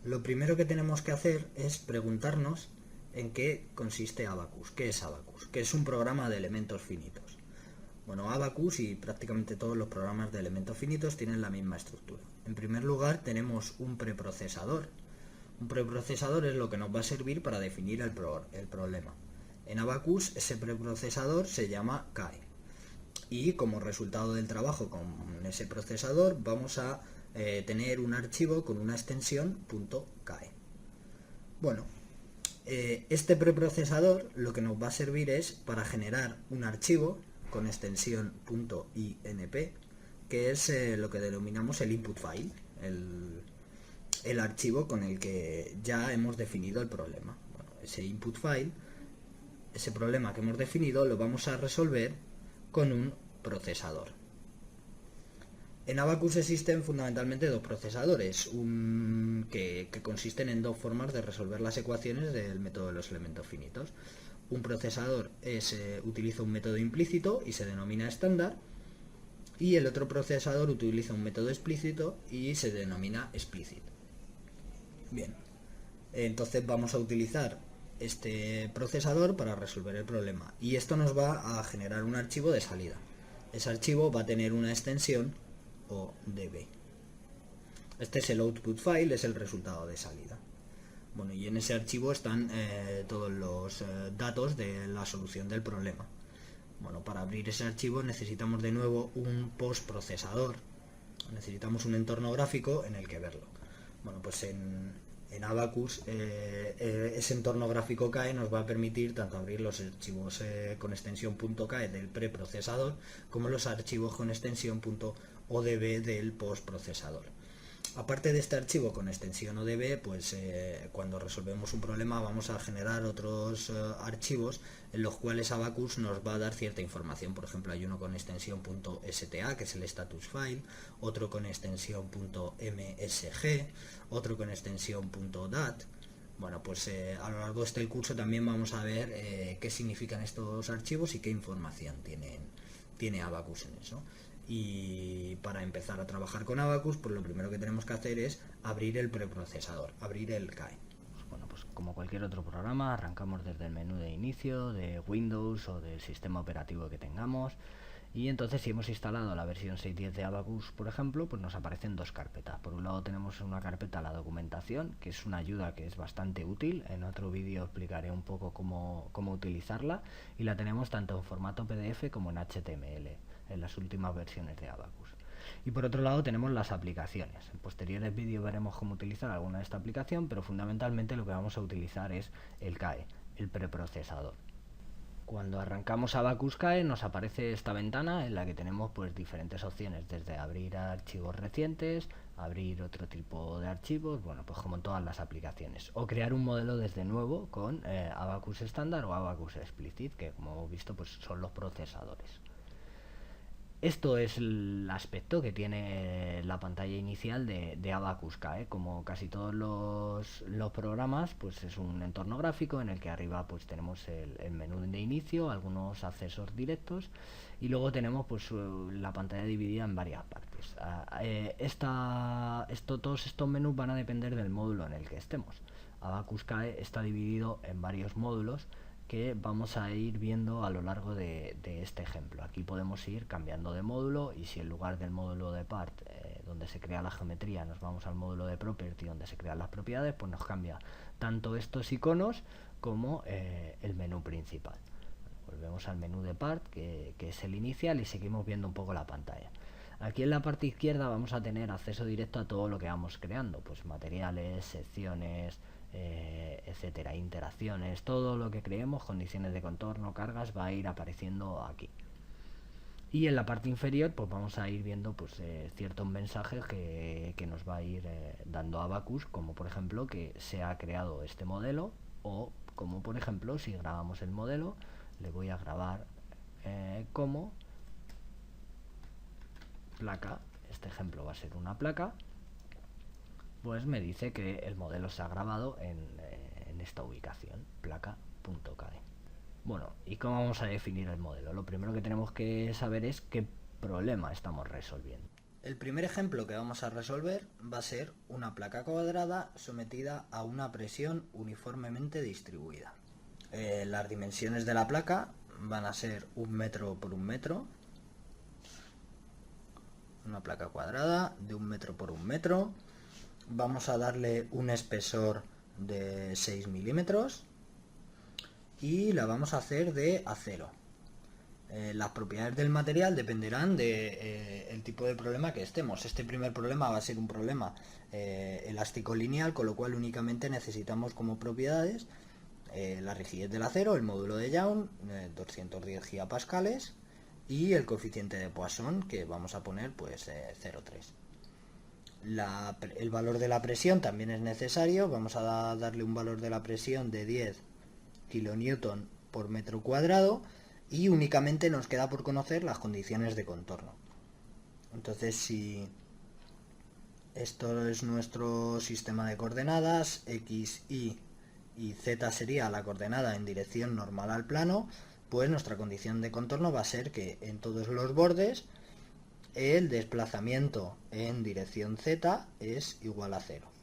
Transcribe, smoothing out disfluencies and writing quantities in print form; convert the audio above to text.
Lo primero que tenemos que hacer es preguntarnos en qué consiste Abacus. ¿Qué es Abacus? Que es un programa de elementos finitos. Bueno, Abacus y prácticamente todos los programas de elementos finitos tienen la misma estructura. En primer lugar tenemos un preprocesador. Un preprocesador es lo que nos va a servir para definir el problema. En Abacus ese preprocesador se llama CAE. Y como resultado del trabajo con ese procesador vamos a tener un archivo con una extensión .cae. Bueno, este preprocesador lo que nos va a servir es para generar un archivo con extensión .inp, que es lo que denominamos el input file, el archivo con el que ya hemos definido el problema. Bueno, ese input file, ese problema que hemos definido, lo vamos a resolver con un procesador. En Abacus existen fundamentalmente dos procesadores, que consisten en dos formas de resolver las ecuaciones del método de los elementos finitos. Un procesador utiliza un método implícito y se denomina estándar, y el otro procesador utiliza un método explícito y se denomina explicit. Bien, entonces vamos a utilizar este procesador para resolver el problema, y esto nos va a generar un archivo de salida. Ese archivo va a tener una extensión ODB. Este es el output file, es el resultado de salida. Bueno, y en ese archivo están todos los datos de la solución del problema. Bueno, para abrir ese archivo necesitamos de nuevo un postprocesador. Necesitamos un entorno gráfico en el que verlo. Bueno, pues en Abacus ese entorno gráfico CAE nos va a permitir tanto abrir los archivos con extensión .cae del preprocesador como los archivos con extensión .odb del postprocesador. Aparte de este archivo con extensión ODB, pues cuando resolvemos un problema vamos a generar otros archivos en los cuales Abacus nos va a dar cierta información. Por ejemplo, hay uno con extensión .sta, que es el status file, otro con extensión .msg, otro con extensión .dat. Bueno, pues a lo largo de este curso también vamos a ver qué significan estos archivos y qué información tiene Abacus en eso. Y para empezar a trabajar con Abacus, pues lo primero que tenemos que hacer es abrir el preprocesador, abrir el CAE. Bueno, pues como cualquier otro programa, arrancamos desde el menú de inicio, de Windows o del sistema operativo que tengamos. Y entonces si hemos instalado la versión 6.10 de Abacus, por ejemplo, pues nos aparecen dos carpetas. Por un lado tenemos una carpeta, la documentación, que es una ayuda que es bastante útil. En otro vídeo explicaré un poco cómo utilizarla. Y la tenemos tanto en formato PDF como en HTML, en las últimas versiones de Abacus. Y por otro lado tenemos las aplicaciones. En posteriores vídeos veremos cómo utilizar alguna de esta aplicación, pero fundamentalmente lo que vamos a utilizar es el CAE, el preprocesador. Cuando arrancamos Abacus CAE nos aparece esta ventana en la que tenemos pues diferentes opciones, desde abrir archivos recientes, abrir otro tipo de archivos, bueno, pues como en todas las aplicaciones, o crear un modelo desde nuevo con Abacus estándar o Abacus explicit, que como hemos visto pues son los procesadores. Esto es el aspecto que tiene la pantalla inicial de Abacus CAE. Como casi todos los programas, pues es un entorno gráfico en el que arriba pues tenemos el menú de inicio, algunos accesos directos, y luego tenemos pues la pantalla dividida en varias partes. Todos estos menús van a depender del módulo en el que estemos. Abacus CAE está dividido en varios módulos que vamos a ir viendo a lo largo de este ejemplo. Aquí podemos ir cambiando de módulo, y si en lugar del módulo de part donde se crea la geometría nos vamos al módulo de property donde se crean las propiedades, pues nos cambia tanto estos iconos como el menú principal. Bueno, volvemos al menú de part, que es el inicial, y seguimos viendo un poco la pantalla. Aquí en la parte izquierda vamos a tener acceso directo a todo lo que vamos creando, pues materiales, secciones, etcétera, interacciones, todo lo que creemos, condiciones de contorno, cargas, va a ir apareciendo aquí. Y en la parte inferior pues vamos a ir viendo pues ciertos mensajes que nos va a ir dando Abacus, como por ejemplo que se ha creado este modelo, o como por ejemplo si grabamos el modelo, le voy a grabar como placa. Este ejemplo va a ser una placa, pues me dice que el modelo se ha grabado en esta ubicación, placa.cae. Bueno, ¿y cómo vamos a definir el modelo? Lo primero que tenemos que saber es qué problema estamos resolviendo. El primer ejemplo que vamos a resolver va a ser una placa cuadrada sometida a una presión uniformemente distribuida. Las dimensiones de la placa van a ser 1 metro por 1 metro. Una placa cuadrada de 1 metro por 1 metro. Vamos a darle un espesor de 6 milímetros y la vamos a hacer de acero. Las propiedades del material dependerán del tipo de problema que estemos. Este primer problema va a ser un problema elástico lineal, con lo cual únicamente necesitamos como propiedades la rigidez del acero, el módulo de Young, 210 gigapascales, y el coeficiente de Poisson, que vamos a poner pues 0,3. El valor de la presión también es necesario. Vamos a darle un valor de la presión de 10 kilonewton por metro cuadrado, y únicamente nos queda por conocer las condiciones de contorno. Entonces, si esto es nuestro sistema de coordenadas, x, y z sería la coordenada en dirección normal al plano, pues nuestra condición de contorno va a ser que en todos los bordes el desplazamiento en dirección z es igual a 0.